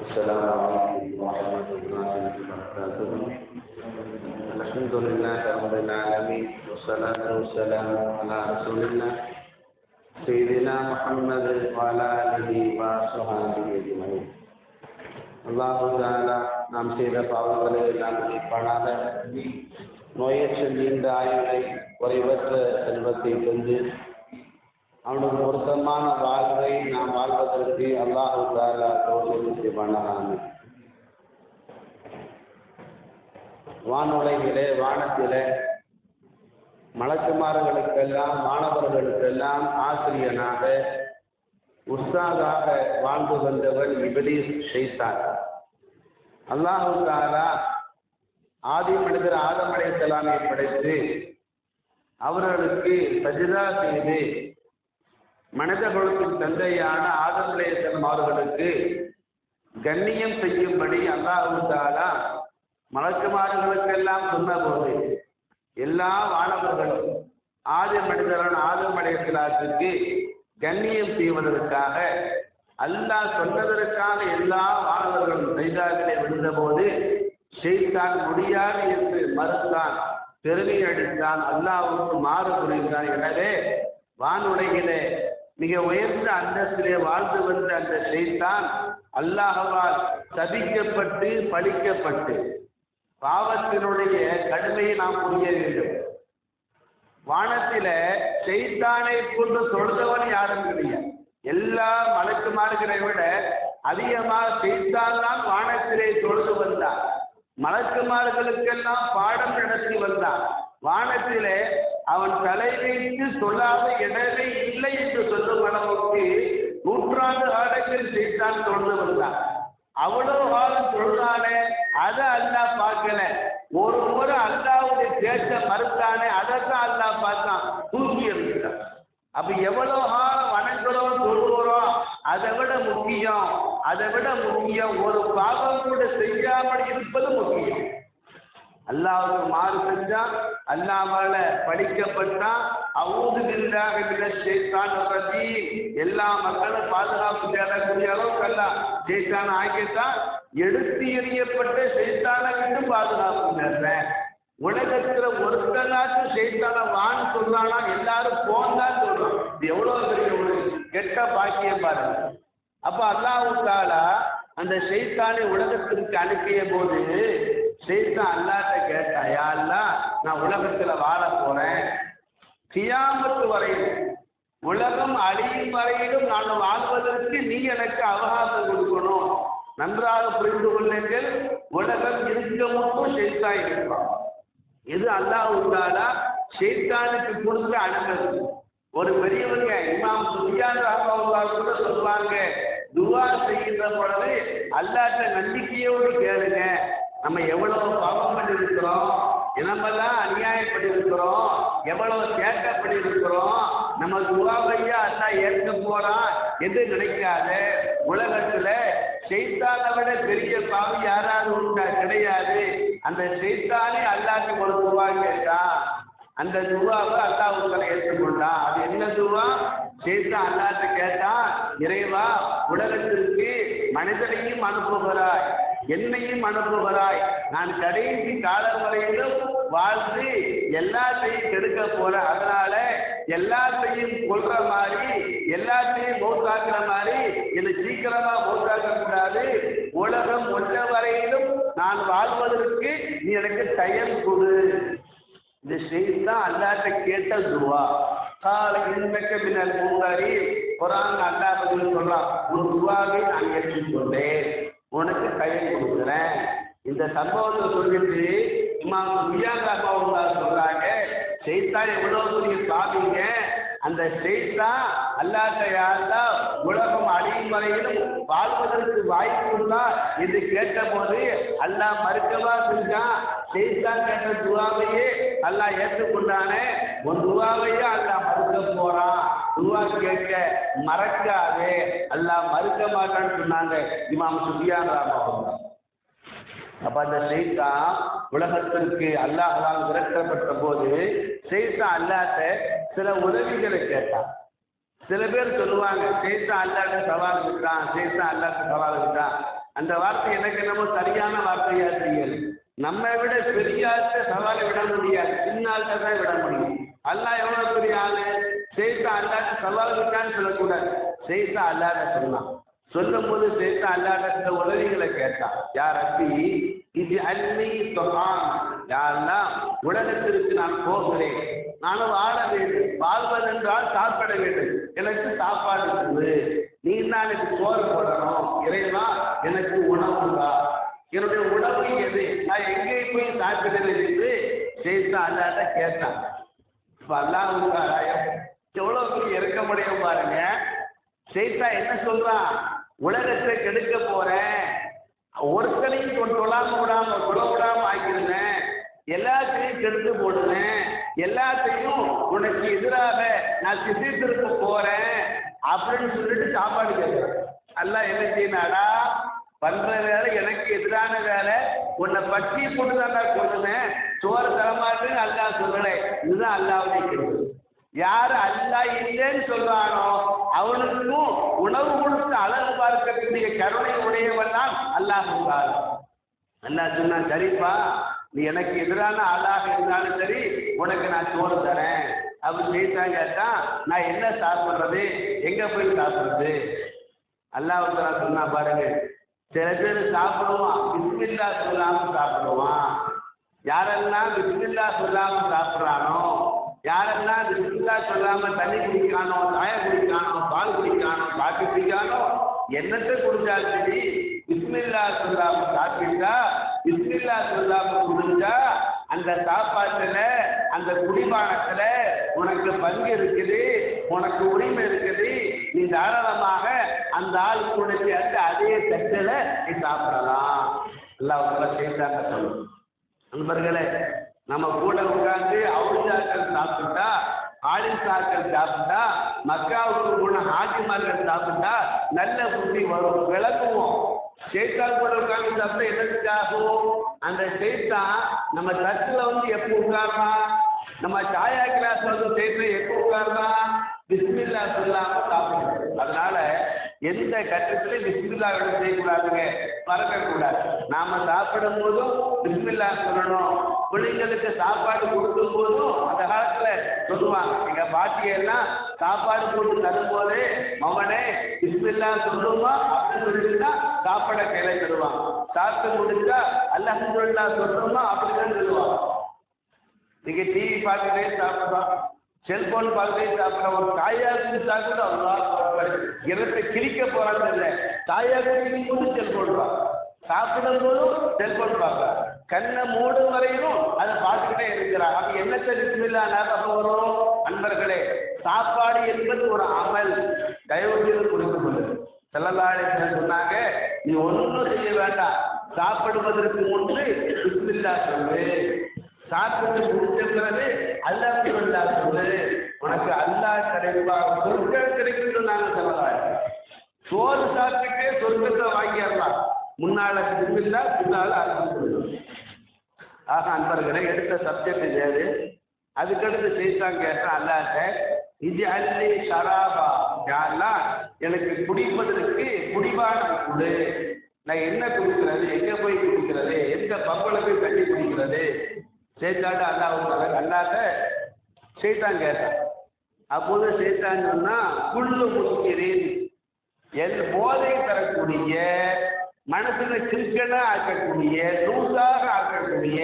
السلام عليكم ورحمة الله وبركاته. الحمد لله رب العالمين والصلاة والسلام على رسول الله سيدنا محمد وعلى آله وصحبه أجمعين. அல்லாஹ் தஆலா நாம் செய்த பாவங்களை எல்லாம் மன்னிப்பானாக. நோயற்ற நீண்ட ஆயுளை குறைவற்ற செல்வத்தை தந்து அவனுக்கு பொருத்தமான வாழ்வை நாம் வாழ்வதற்கு அல்லாஹ் தஆலா தௌஃபீக் செய்வானாக. வானுலகிலே வானத்திலே மலக்குமார்களுக்கெல்லாம் மாணவர்களுக்கெல்லாம் ஆசிரியனாக உஸ்தாதாக வாழ்ந்து வந்தவன் இப்லீஸ் ஷைத்தான். அல்லாஹ் தஆலா ஆதி மனிதர் ஆதம் அலைஹிஸ்ஸலாமை படைத்து அவர்களுக்கு சஜ்தா செய்து மனித குலத்தின் தந்தையான ஆதம் அலைஹிஸ்ஸலாம் அவர்களுக்கு கண்ணியம் செய்யும்படி அல்லாஹ் தஆலா மலக்குமார்களுக்கெல்லாம் சொன்னபோது எல்லா வானவர்களும் ஆதி மனிதரான ஆதம் அலைஹிஸ்ஸலாத்துக்கு கண்ணியம் செய்வதற்காக அல்லாஹ் சொன்னதற்கான எல்லா வானவர்களும் சஜ்தாவிலே விழுந்தபோது ஷைத்தான் முடியாது என்று மறுத்தான், பெருமை அடித்தான், அல்லாஹ்வுக்கு மாறு புரிந்தான். எனவே வானுலகிலே மிக உயர்ந்த அந்தஸ்திலே வாழ்ந்து வந்த அந்த ஷைத்தான் அல்லாஹ்வால் சபிக்கப்பட்டு பழிக்கப்பட்டு பாவத்தினுடைய கடுமையை நாம் புரிய வேண்டும். வானத்தில ஷைத்தானை கொண்டு தொழுதவன் யாரும் கிடையாது. எல்லா மலக்குமார்களை விட அதிகமாக ஷைத்தான் தான் வானத்திலே தொழுது வந்தான். மலக்குமார்களுக்கெல்லாம் பாடம் நடத்தி வந்தான். வானத்திலே அவன் தலை வைத்து சொல்லாத இடமே இல்லை என்று சொல்லும் அளவுக்கு நூற்றாண்டு காலத்தில் ஷைத்தான் தொழுது வந்தான். அவ்வளவு காலம் தொழுதானே, அதை அல்லாஹ் பார்க்கல. ஒரு முறை அல்லாஹ்வுடைய பேச்ச மறுத்தானே, அதைத்தான் அல்லாஹ் பார்த்தான், தூக்கி எறிஞ்சிட்டான். அப்ப எவ்வளவு காலம் வணங்குறோம் தொழுகிறோம், அதை விட முக்கியம் ஒரு பாவம் கூட செய்யாமல் இருப்பது முக்கியம். அல்லாஹ்வுக்கு மாறு செஞ்சான், அல்லாஹ்வால படிக்கப்பட்டான். அஊது பில்லாஹி மினஷ் ஷைத்தானிர் ரஜீம். எல்லா மக்களும் பாதுகாப்பு தேடக்கூடிய அளவுக்கு அல்லாஹ் ஷைத்தானை ஆக்கிட்டான். எடுத்து எறியப்பட்ட ஷைத்தானை விட்டு பாதுகாப்பு தேடுறேன். உலகத்துல ஒருத்தனாச்சு ஷைத்தானை வான்னு சொல்றானா, எல்லாரும் போன்தான் சொல்றோம். இது எவ்வளவு பெரிய ஒரு கெட்ட பாக்கியம் பாருங்க. அப்ப அல்லாஹ் தஆலா அந்த ஷைத்தானை உலகத்திற்கு அனுப்பிய போது ஷைத்தான் அல்லாஹ்ட்ட கேட்டா, யா அல்லாஹ், நான் உலகத்துல வாழ போறேன், கியாமத் வரையிலும் உலகம் அழியும் வரையிலும் நான் வாழ்வதற்கு நீ எனக்கு அவகாசம் கொடுக்கணும். நன்றாக புரிந்து கொள்ளுங்கள், உலகம் இருக்க மட்டும் ஷைத்தான் இருப்பான். இது அல்லாஹ் தஆலா ஷைத்தானுக்கு கொடுத்த அனுமதி. ஒரு பெரியவங்க இமாம் சுஃபியான் ரஹ்மத்துல்லாஹி கூட சொல்வாங்க, துஆ செய்கிற பொழுது அல்லாஹ்ட்ட நம்பிக்கையோடு கேளுங்க. நம்ம எவ்வளவு பாவம் பண்ணியிருக்கிறோம், நம்மெல்லாம் அநியாயப்பட்டிருக்கிறோம், எவ்வளவு கேட்கப்பட்டிருக்கிறோம், நம்ம துஆவையா அல்லாஹ் ஏற்க போறான் என்று நினைக்காத. உலகத்துல ஷைத்தானை விட பெரிய பாவி யாராவது உண்டா? கிடையாது. அந்த ஷைத்தானே அல்லாஹ்க்கு ஒரு துஆ கேட்டான், அந்த துஆவை அல்லாஹ் உங்களை ஏற்றுக்கொண்டான். அது என்ன துஆ? ஷைத்தான் அல்லாஹ்ட்ட கேட்டான், இறைவா, உலகத்திற்கு மனிதனையும் அனுப்புகிறாய், என்னையும் அனுப்புகிறாய், நான் கடைசி காலம் வரையிலும் வாழ்ந்து எல்லாத்தையும் கெடுக்க போறேன். அதனால எல்லாத்தையும் கொல்ற மாதிரி, எல்லாத்தையும் மௌத்தாக்குற மாதிரி என்னை சீக்கிரமா மௌத்தாக்க கூடாது. உலகம் உள்ள வரையிலும் நான் வாழ்வதற்கு நீ எனக்கு டைம் கொடு. இந்த ஷைத்தான் அல்லாஹ்ட்ட கேட்ட துஆ. கால இன்னக மினல் முன்தரீன். குர்ஆன் அல்லாஹ் பதில் சொல்றான், உன் துஆவை நான் ஏற்றுக்கொண்டேன், உனக்கு டைம் கொடுக்குறேன். இந்த சம்பவத்தை சொல்லிட்டு இமாம் சுஃபியான் ரஹ்மத்துல்லாஹி சொல்றாங்க, ஷைத்தான் எவ்வளவு பெரிய பாவிங்க. அந்த ஷைத்தான் அல்லாஹ்ட்ட, யா அல்லாஹ், உலகம் அழியும் வரையிலும் வாழ்வதற்கு வாய்ப்பு உண்டா என்று கேட்டபோது அல்லாஹ் மறுக்கவா செஞ்சான்? ஷைத்தான் கேட்ட துஆவையே அல்லாஹ் ஏற்றுக்கொண்டானே, உன் துஆவையே அல்லாஹ் மறுக்க போறான். துஆ கேட்க மறக்காதே, அல்லாஹ் மறுக்க மாட்டான்னு சொன்னாங்க இமாம் சுஃபியான் ரஹ்மத்துல்லாஹி. அப்ப அந்த ஷைத்தான் உலகத்திற்கு அல்லாஹ்வால் விரட்டப்பட்ட போது ஷைத்தான் அல்லாஹ்ட்ட சில உதவிகளை கேட்டான். சில பேர் சொல்லுவாங்க, ஷைத்தான் அல்லாஹ்ட்ட சவால் விட்டான், ஷைத்தான் அல்லாஹ்ட்ட சவால் விட்டான். அந்த வார்த்தை எனக்கு என்னமோ சரியான வார்த்தையா தெரியல. நம்ம விட பெரிய ஆள்கிட்ட சவாலை விட முடியாது, சின்ன ஆள்கிட்ட தான் விட முடியும். அல்லாஹ் எவ்வளவு பெரிய ஆளு? சைத்தான் அல்லாஹ்ட்ட சவால் விட்டான்னு சொல்லக்கூடாது. சைத்தான் அல்லாஹ்ட்ட சொன்னான். சொல்லும் போது சைத்தான் அல்லாஹ்ட்ட சில உதவிகளை கேட்டான். யார் அப்படி இது அன்னை சொன்னான், யாரெல்லாம் உலகத்திற்கு நான் போகிறேன், நானும் வாழ வேண்டும், வாழ்வதென்றால் சாப்பிட வேண்டும், எனக்கு சாப்பாடு இருக்குது, நீ தான் எனக்கு சோறு போடணும், இறைவா எனக்கு உணவு தான், என்னுடைய உணவு எது, நான் எங்கே போய் சாப்பிடுறேன் என்று சைத்தான் அல்லாஹ்ட்ட கேட்டான். இப்ப அல்லாஹ் எவ்வளவு இறக்க முடியும் பாருங்க. சைத்தான் என்ன சொல்றான்? உலகத்தை கெடுக்க போறேன், ஒருத்தனையும் விடாம ஆக்கிடுவேன், எல்லாத்தையும் கெடுத்து போடுவேன், எல்லாத்தையும் உனக்கு எதிராக நான் திசை திருப்ப போறேன் அப்படின்னு சொல்லிட்டு சாப்பாடு கேட்கிறேன். அல்லாஹ் என்ன செய்யணாடா? பண்ற வேலை எனக்கு எதிரான வேலை, உன்னை பட்டி போட்டு தான் கொள்ளுவேன், சோறு தரமாட்டுன்னு அல்லாஹ் சொல்லலை. இதுதான் அல்லாஹ்வுடைய கிருபை. யார் அல்லாஹ் இல்லைன்னு சொல்றானோ அவனுக்கும் உணவு கொடுத்து அழகு பார்க்கக்கூடிய கருணை உடையவன் தான் அல்லாஹ். அல்லாஹ் சொன்னா, சரிப்பா நீ எனக்கு எதிரான ஆளாக இருந்தாலும் சரி, உனக்கு நான் சோறு தரேன். அப்படி செய்தாங்க கேட்டா, நான் என்ன சாப்பிட்றது, எங்க போய் சாப்பிட்றது? அல்லாஹ் சொன்னா பாருங்க, சில பேர் சாப்பிடுவான், பிஸ்மில்லா சொல்லாம சாப்பிடுவான். யாரெல்லாம் பிஸ்மில்லா சொல்லாம சாப்பிட்றானோ, யாரெல்லாம் பிஸ்மில்லா சொல்லாம தண்ணி குடிக்கிறானோ, சாயம் குடிக்கிறானோ, பால் குடிக்கிறானோ, காப்பி குடிக்கிறானோ, என்னத்தை குடிச்சாலும் சரி, பிஸ்மில்லா சொல்லாம சாப்பிட்டா, பிஸ்மில்லா சொல்லாம குடிச்சா, அந்த சாப்பாட்டுல அந்த குடிபானத்துல உனக்கு பங்கு இருக்குது, உனக்கு உரிமை இருக்குது, நீ தாராளமாக அந்த ஆளுக்கு உனக்கு அதே தட்டில் நீ சாப்பிடலாம். எல்லாம் சேர்ந்தாங்க சொல்லணும். நண்பர்களே, நம்ம கூட உட்கார்ந்து அவுளியாக்கள் சாப்பிட்டா, ஆலிம்சாக்கள் சாப்பிட்டா, மக்காவுக்கு போன ஹாஜிமார்கள் சாப்பிட்டா நல்ல புத்தி வரும், விளக்குவோம். சைத்தான் கூட உட்கார்ந்து சாப்பிட்டா என்னதுக்காகும்? அந்த சைத்தான் நம்ம தட்டில் எப்போ உட்கார்றான், நம்ம சாயா கிளாஸ் சைத்தான் எப்போ உட்கார்றான்? பிஸ்மில்லா சொல்லாம சாப்பிடணும். அதனால எந்த கட்டத்திலையும் பிஸ்மில்லா செய்யக்கூடாதுங்க, மறக்கக்கூடாது. நாம சாப்பிடும் போதும் பிஸ்மில்லா சொல்லணும். பிள்ளைங்களுக்கு சாப்பாடு கொடுக்கும் போதும் அந்த காலத்துல சொல்லுவாங்க, எங்க பாட்டியெல்லாம் சாப்பாடு போட்டு தரும்போதே மகனே பிஸ்மில்லா சொல்லுமா அப்படின்னு சொல்லிட்டுனா சாப்பாடை கையில தருவாங்க. சாப்பிட்டு முடிஞ்சா அல்ஹம்துலில்லாஹ் சொல்லுமா அப்படின்னு சொல்லுவாங்க. நீங்க டிவி பார்த்துட்டே சாப்பிடுறோம், செல்போன் பார்த்துட்டே சாப்பிட்ற, ஒரு தாயாருக்கு சாப்பிட்டு அவ்வளோ இடத்தை கிழிக்க போறாங்க இல்லை, தாயாருக்கு கிழிக்கும் போது செல்போன் பார்க்க, சாப்பிடும் போதும் செல்போன் பார்க்க, கண்ணை மூடும் வரையிலும் அதை பார்த்துக்கிட்டே இருக்கிறார். அப்ப என்னத்தை பிஸ்மில்லாஹ் அப்போ வரும்? அன்பர்களே, சாப்பாடு என்பது ஒரு அமல், தயவு செய்து கொடுக்க முடியும். ஸல்லல்லாஹு அலைஹி வஸல்லம் சொன்னாங்க, நீ ஒன்றும் செய்ய வேண்டாம், சாப்பிடுவதற்கு முன்பு பிஸ்மில்லாஹ் சொல்லு, சாப்பிட்டு முடிச்ச பிறகு அல்ஹம்துலில்லாஹ் சொல்லு, உனக்கு அல்லாஹ் கிடைப்பார், சொர்க்கம் கிடைக்கும் சொன்னாங்க ஸல்லல்லாஹு. சோறு சாப்பிட்டுட்டே சொர்க்கத்தை வாங்கிடலாம், முன்னால பிஸ்மில்லாஹ் பின்னால அல்ஹம்துலில்லாஹ். ஆக அன்பர்களே, எடுத்த சப்ஜெக்ட் வேறு. அதுக்கடுத்து சைத்தான் கேட்டான் அல்லாஹ்ட்ட, இது அல்லி ஷராபா, யாரெல்லாம் எனக்கு குடிப்பதற்கு குடிபானம் கொடு, நான் என்ன குடிக்கிறது, எங்க போய் குடிக்கிறது, எந்த பம்பளை போய் தண்ணி குடிக்கிறது? சைத்தான் அல்லாஹ்ட்ட சைத்தான் கேட்டான். அப்போது சைத்தான் சொன்னா, குள்ளு முஸ்கிரின், என் போதை தரக்கூடிய, மனசுல சிக்கனா ஆக்கக்கூடிய, லூசாக ஆக்கக்கூடிய,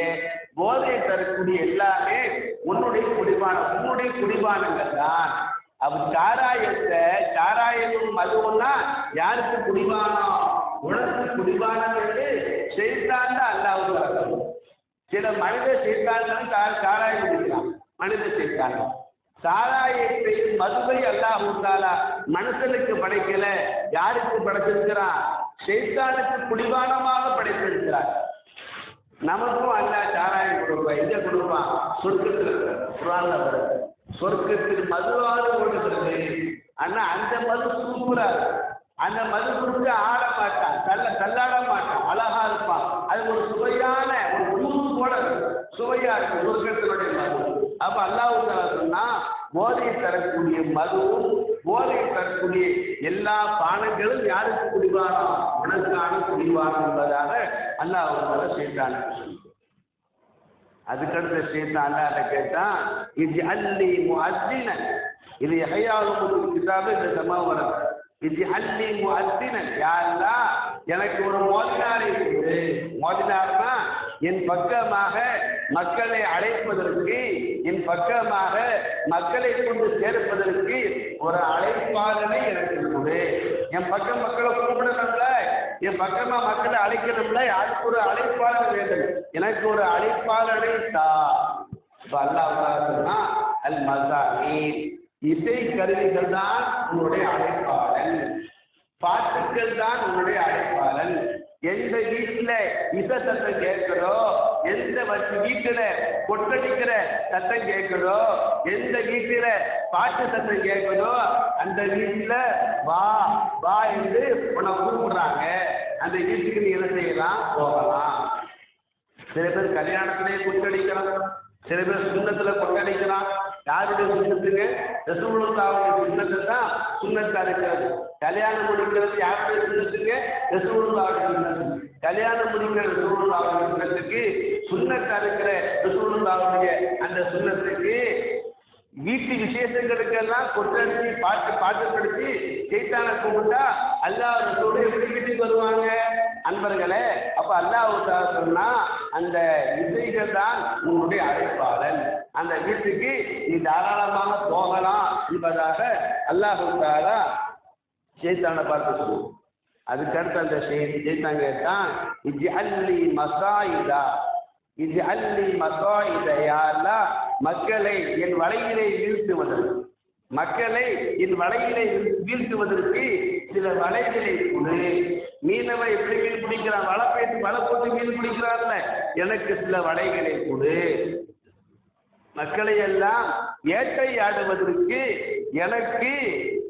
போதை தரக்கூடிய எல்லாமே உன்னுடைய குடிபானங்கள் தான். அப்ப சாராயமும் மதுவும்னா யாருக்கு குடிபானம்? உனக்கு குடிபானம் என்று சைத்தான் தான் அல்லாஹ். சில மனித சைத்தான்களும் சாராயம் குடிக்கலாம், மனித சைத்தான்கள். சாராயத்தை மதுவை அல்லாஹ் தஆலா மனுஷனுக்கு படைக்கல, யாருக்கு படைச்சிருக்கிறான்? சைத்தானுக்கு குடிபானமாக படைத்திருக்கிறார். நமக்கும் அல்லாஹ் சாராயம் கொடுப்பான். எங்க கொடுப்பான்? சொர்க்கத்தில். குர்ஆன்ல வருது, சொர்க்கத்தில் மதுவாறு ஓடுகிறது. ஆனா அந்த மது சூப்பரா இருக்கும். அந்த மது குடிச்சு ஆட மாட்டான், தள்ளாட மாட்டான், அழகா இருப்பான். அது ஒரு சுவையான ஒரு ஜூஸ் போல சுவையா இருக்கும் சொர்க்கத்தினுடைய மது. அப்ப அல்லாஹ் தஆலா சொன்னா, போதை தரக்கூடிய மதுவும் போதை தரக்கூடிய எல்லா பானங்களும் யாருக்கு குடிபானம்? உனக்கான குடிபானம். விடுவான் என்பதாக அல்லாஹ் செய்தான். அதுக்கடுத்த செய்தான் அல்லாஹ் கேட்டான், இது அல்லி முஅத்தினன். இது யஹ்யாவுல் கிதாபு இந்த சம்பவம் வரும். இது அல்லி முஅத்தினன், யா அல்லாஹ் எனக்கு ஒரு மோதினாரை கொடு. மோதினார்னா என் பக்கமாக மக்களை அழைப்பதற்கு, என் பக்கமாக மக்களை கொண்டு சேர்ப்பதற்கு ஒரு அழைப்பாளனை எனக்கு கொடு. என் பக்கம் மக்களை கூப்பிடணும்ல, என் பக்கமா மக்களை அழைக்கணும்ல, அதுக்கு ஒரு அழைப்பாளர் வேண்டும். எனக்கு ஒரு அழைப்பாளரை தா. இப்ப அல்லாஹ் சொன்னா அல் மஸாஹீர், இசை கருவிகள் தான் உன்னுடைய அழைப்பாளன், பாட்டுக்கள் தான் உன்னுடைய அழைப்பாளன். எந்த வீட்டுல இசை சத்தம் கேட்கிறோ, எந்த வீட்டுல கொட்டடிக்கிற சத்தம் கேட்கிறோ, எந்த வீட்டுல பாட்டு சத்தம் கேட்கிறோ, அந்த வீட்டுல வா வா என்று உன்னை கூப்பிடுறாங்க. அந்த வீட்டுக்கு நீ என்ன செய்யலாம், போகலாம். சில பேர் கல்யாணத்திலே கொட்டடிக்கிறான், சில பேர் சுண்ணத்துல கொட்டடிக்கிறான். யாருடைய சுண்ணத்துக்கு? ரசூலுல்லாஹ்வுடைய சுண்ணத்தை தான் சுண்ணத்தா இருக்கிறது. கல்யாணம் முடிக்கிறது யாருடைய சுண்ணத்துக்கு? ரசூலுல்லாஹ்வுடைய சுண்ணத்து. கல்யாணம் முடிக்கிற ரசூலுல்லாஹ்வுடைய சுண்ணத்துக்கு, சுண்ணத்தா இருக்கிற ரசூலுல்லாஹ்வுடைய அந்த சுண்ணத்துக்கு வீட்டு விசேஷங்களுக்கெல்லாம் கொட்டடிச்சு பாட்டுப்படுத்தி சைத்தானை கூப்பிட்டா அல்லாஹ் ரசூலை எப்படி வீட்டுக்கு வருவாங்க? அன்பர்களே, அப்ப அல்லாஹ் சொன்னா அந்த இசைகள் தான் உங்களுடைய அழைப்பாளன், அந்த வீட்டுக்கு நீ தாராளமாக போகலாம் என்பதாக அல்லாஹ் தஆலா சைத்தானை பார்த்து சொல்லுவோம். அதுக்கடுத்து அந்த சைத்தான் கேட்டான், இது அல்லி மசாயிதா, இது அல்லி மசாயிதா, யா அல்லாஹ் மக்களை என் வலையிலே வீழ்த்துவதற்கு, மக்களை என் வலையிலே வீழ்த்துவதற்கு சில வலைகளை கொடு. மீனவை எப்படி மீன் பிடிக்கிறான், வலை போட்டு மீன் பிடிக்கிறான்ல, எனக்கு சில வலைகளை கொடு. மக்களை எல்லாம் வேட்டையாடுவதற்கு எனக்கு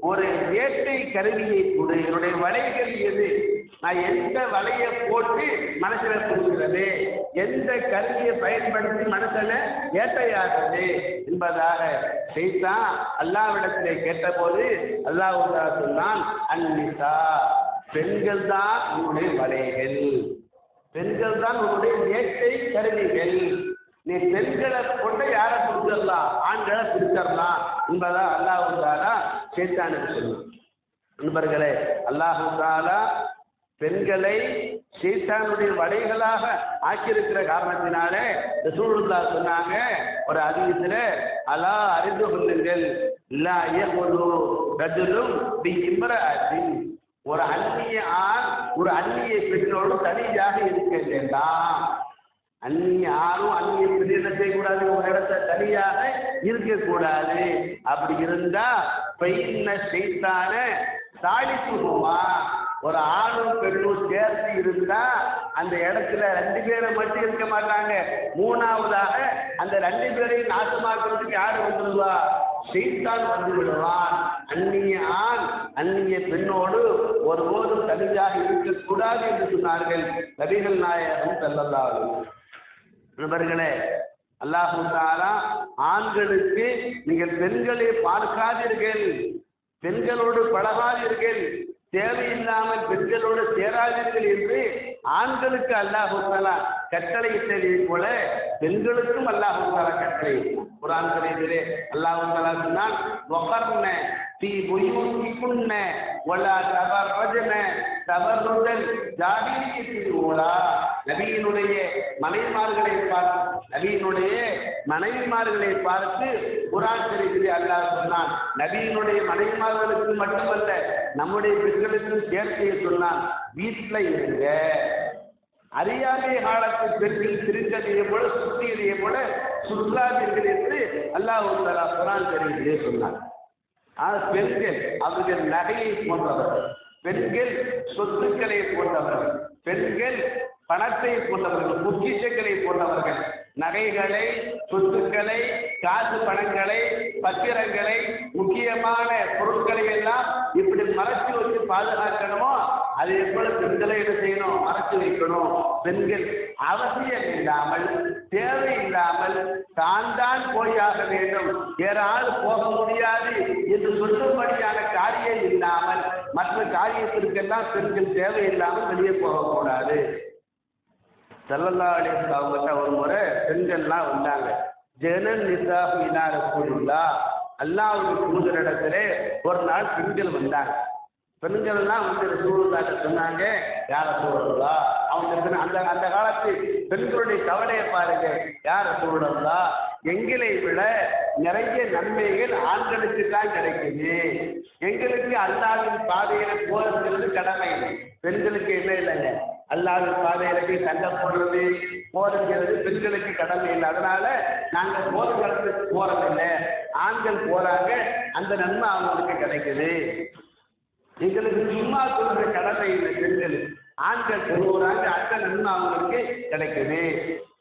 ஒரு வேட்டை கருவியை கொடு. என்னுடைய வலைகள் எது? நான் எந்த வலையை போட்டு மனுஷனை பிடிக்கிறது, எந்த கருவியை பயன்படுத்தி மனுஷனை வேட்டையாடுறது என்பதாக சைத்தான் அல்லாஹ்விடத்திலே கேட்டபோது அல்லாஹ் சொன்னான், அன்னிசா, பெண்கள் தான் உன்னுடைய வலைகள், பெண்கள் தான் உன்னுடைய வேட்டை கருவிகள். நீ பெண்களை கொண்டு யாரை பிடிச்சிடலாம், ஆண்களை பிடிச்சிடலாம் என்பதா அல்லாஹ் தஆலா சைத்தானுக்கு சொல்லுவான். நண்பர்களே, அல்லாஹ் தஆலா பெண்களை சைத்தானுடைய வலைகளாக ஆக்கியிருக்கிற காரணத்தினாலே ரசூலுல்லாஹ் சொன்னாங்க ஒரு ஹதீஸில், அலா அறிந்து கொள்ளுங்கள், லா யகுலு ரஜுலும் பி இம்ரஅத்தின், ஒரு அந்நிய ஆண் ஒரு அந்நிய பெண்ணோடு தனியாக இருக்க வேண்டாம். அந்நிய ஆணும் அந்நிய பெண் என்ன செய்யக்கூடாது, ஒரு இடத்த தனியாக இருக்கக்கூடாது. அப்படி இருந்தா பெண்ண சைத்தான சாலித்துகுமா, ஒரு ஆணும் பெண்ணும் சேர்த்து இருந்தா அந்த இடத்துல 2 பேரை மட்டும் இருக்க மாட்டாங்க, மூணாவதாக அந்த 2 பேரையும் நாசமாக்குறதுக்கு யாரு வந்துடுவா, சைத்தான் வந்து விடுவான். அந்நிய ஆண் அந்நிய பெண்ணோடு ஒருபோதும் தனியாக இருக்கக்கூடாது என்று சொன்னார்கள் நபிகள் நாயகம் ஸல்லல்லாஹு அலைஹி வஸல்லம். நண்பர்களே, அல்லாஹ் தஆலா ஆண்களுக்கு நீங்கள் பெண்களை பார்க்காதீர்கள், பெண்களோடு பழகாதீர்கள், தேவையில்லாமல் பெண்களோடு சேராதீர்கள் என்று ஆண்களுக்கு அல்லாஹ் தஆலா கட்டளையிட்டதை போல பெண்களுக்கும் அல்லாஹ் தஆலா கட்டளை. குர்ஆன் ஷரீஃபிலே அல்லாஹ் தஆலா சொன்னான், வகர்ன ஃபீ புயூதிகுன்ன வலா தபர்ரஜன தபர்ருஜல் ஜாஹிலிய்யத்தில் ஊலா. நபியினுடைய மனைவிமார்களை பார்த்து குர்ஆன் ஷரீஃபிலே அல்லாஹ் சொன்னான், நபியினுடைய மனைவிமார்களுக்கு மட்டுமல்ல நம்முடைய பெண்களுக்கும் சேர்த்து சொன்னான், வீட்டில் இருங்க. அறியாமை காலத்து பெண்கள் திருந்ததையே போல சுற்றியதையே போல சுற்றாதீர்கள் என்று அல்லாஹ் தஆலா குர்ஆன் ஷரீஃபிலே சொன்னார். பெண்கள் அவர்கள் நகையை போன்றவர்கள், பெண்கள் சொத்துக்களை போன்றவர்கள், பெண்கள் பணத்தை போன்றவர்கள், பொக்கிஷங்களை போன்றவர்கள், நகைகளை, சொத்துக்களை, காசு பணங்களை, பத்திரங்களை, முக்கியமான பொருட்களை எல்லாம் இப்படி மறைச்சு வச்சு பாதுகாக்கணுமோ அதே போல பெண்களை என்ன செய்யணும், மறைச்சு வைக்கணும். பெண்கள் அவசியம் இல்லாமல் தேவையில்லாமல் தான் போயாக வேண்டும், வேற ஆள் போக முடியாது என்று சொல்லும்படியான காரியம் இல்லாமல் மற்ற காரியத்திற்கெல்லாம் பெண்கள் தேவையில்லாமல் வெளியே போகக்கூடாது. ஸல்லல்லாஹு அலைஹி வஸல்லம் அவங்ககிட்ட ஒரு முறை பெண்கள்லாம் வந்தாங்க. ஜனன் நிசாஹு இலா ரசூலில்லாஹ், அல்லாஹ்வுடைய தூதரிடத்திலே ஒரு நாள் பெண்கள் வந்தாங்க. பெண்கள் எல்லாம் வந்து ரசூலுல்லாஹ் சொன்னாங்க, யார் ரசூலுல்லாஹ், அவங்க அந்த அந்த காலத்து பெண்களுடைய கவலையை பாருங்க, யார் ரசூலுல்லாஹ், எங்களை விட நிறைய நன்மைகள் ஆண்களுக்கு தான் கிடைக்குது, எங்களுக்கு அல்லாஹ்வின் பாதையில போறது கடமை, பெண்களுக்கு என்ன இல்லைங்க, அல்லாஹ்வின் பாதையில போய் சண்டை போடுறது போறது பெண்களுக்கு கடமை இல்லை, அதனால நாங்கள் போர்க்களத்துக்கு போறதில்லை, ஆண்கள் போறாங்க, அந்த நன்மை அவங்களுக்கு கிடைக்குது, எங்களுக்கு சும்மா சொல்ற கடமை இல்லை, பெண்கள் ஆண்கள் போறாங்க, அந்த நன்மை அவங்களுக்கு கிடைக்குது,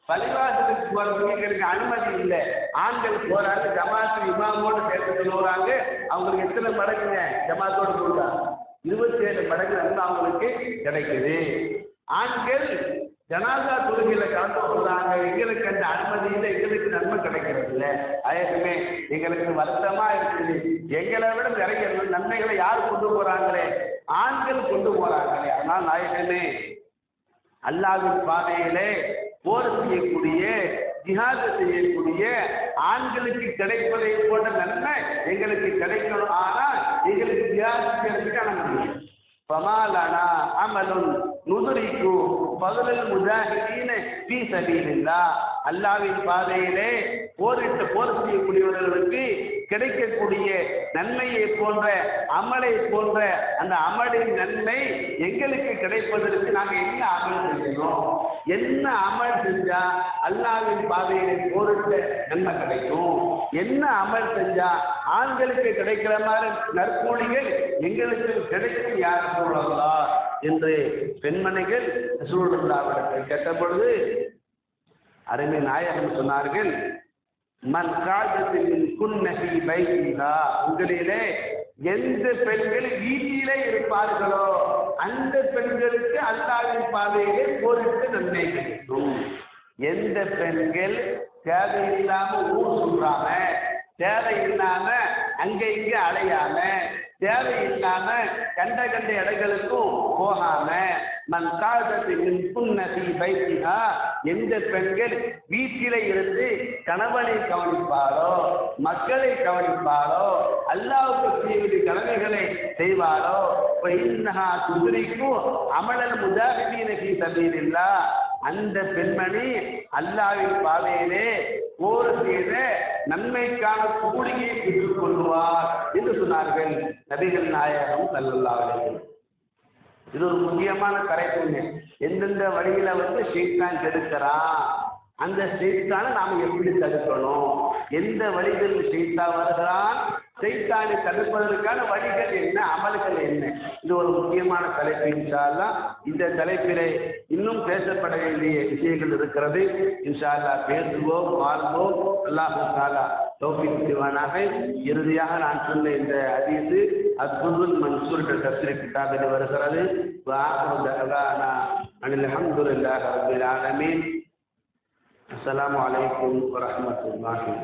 பள்ளிவாசலுக்கு போறதுக்கு எங்களுக்கு அனுமதி இல்லை, ஆண்கள் போறாங்க, ஜமாத்து இமாமோடு சேர்த்து சொல்லுறாங்க, அவங்களுக்கு எத்தனை மடங்குங்க ஜமாத்தோடு சொல்றாங்க, 27 மடங்கு நன்மை அவங்களுக்கு கிடைக்குது, ஆண்கள் ஜனாதா தொழுகையில கலந்து கொள்றாங்க, எங்களுக்கு அந்த அனுமதி இல்லை, எங்களுக்கு நன்மை கிடைக்கிறது இல்லை, அதேமே எங்களுக்கு வருத்தமா இருக்குது, எங்களை விட நிறைய நன்மைகளை யார் கொண்டு போறாங்களே, ஆண்கள் கொண்டு போறாங்களே, ஆனால் நாயகமே அல்லாஹ்வின் பாதையிலே போர் செய்யக்கூடிய ஜிஹாது செய்யக்கூடிய ஆண்களுக்கு கிடைப்பதை போன்ற நன்மை எங்களுக்கு கிடைக்கணும், ஆனால் எங்களுக்கு ஜிஹாது செய்யறதுக்கு அனுமதி ஃபமாலனா அமலுன் நுதுரிக்கு ஃபதுலல் முஜாஹிதீன ஃபீ சபீலில்லாஹ், அல்லாஹ்வின் பாதையிலே போர் செய்யக்கூடியவர்களுக்கு கிடைக்கக்கூடிய நன்மையை போன்ற அமலை போன்ற அந்த அமலின் நன்மை எங்களுக்கு கிடைப்பதற்கு நாங்கள் என்ன அமல் செய்யணும், என்ன அமல் செஞ்சா அல்லாஹ்வின் பாதையிலே போரிட்ட நன்மை கிடைக்கும், என்ன அமல் செஞ்சா ஆண்களுக்கு கிடைக்கிற மாதிரி நற்கூலிகள் எங்களுக்கு கிடைக்கும், யார் சொல்லலாம் என்று பெண்மணிகள் ரசூலுல்லாஹ்விடத்தை கேட்ட பொழுது அருமை நாயகம் சொன்னார்கள், மன் காதத்தின் குன்னஹி பைத்திஹா, உங்களிலே எந்த பெண்கள் வீட்டிலே இருப்பார்களோ அந்த பெண்களுக்கு அல்லாஹ்வின் பாதையிலே போரிட்டு நன்மை கிடைக்கும், எந்த பெண்கள் தேவையில்லாம ஊர் சொல்றாம, தேவையில்லாம அங்க இங்க அலையாம, தேவையில்லாம கண்ட இடங்களுக்கும் போகாம, மன் காதத்தின் புன்னகி பைத்திஹா, எந்த பெண்கள் வீட்டிலே இருந்து கணவனை கவனிப்பாரோ, மக்களை கவனிப்பாரோ, அல்லாஹ்வுக்கு செய்ய கடமைகளை செய்வாரோ, இன்னஹா துத்ரிக்கு அமலல் முஜாஹிதீன ஃபீ சபீலில்லாஹ், அந்த பெண்மணி அல்லாஹ்வின் பாதையிலே போர் செய்த நன்மைக்கான கூலியை பெற்றுக் கொள்வார் என்று சொன்னார்கள் நபிகள் நாயகம் ஸல்லல்லாஹு அலைஹி வஸல்லம். இது ஒரு முக்கியமான தலைப்புங்க. எந்தெந்த வழியில ஷைத்தான் கெடுக்கிறான், அந்த ஷைத்தானை நாம எப்படி தடுக்கணும், எந்த வழிகளில் ஷைத்தான் வருகிறான், ஷைத்தானை தடுப்பதற்கான வழிகள் என்ன, அமல்கள் என்ன, இது ஒரு முக்கியமான தலைப்பு. இன்ஷா அல்லாஹ் இந்த தலைப்பிலே இன்னும் பேசப்பட வேண்டிய விஷயங்கள் இருக்கிறது. இன்ஷா அல்லாஹ் பேசுவோம், வாழ்வோம். அல்லாஹ் தஆலா தௌஃபீக் செய்வானாக. இறுதியாக நான் சொன்ன இந்த ஹதீஸ் அத்புருல் மன்சூர் தஃப்ஸீர் கிதாபில் வருகிறது. வஆஹிரு தஅவானா அனில் ஹம்துலில்லாஹி ரப்பில் ஆலமீன். அஸ்ஸலாமு அலைக்கும் வரஹ்மத்துல்லாஹி.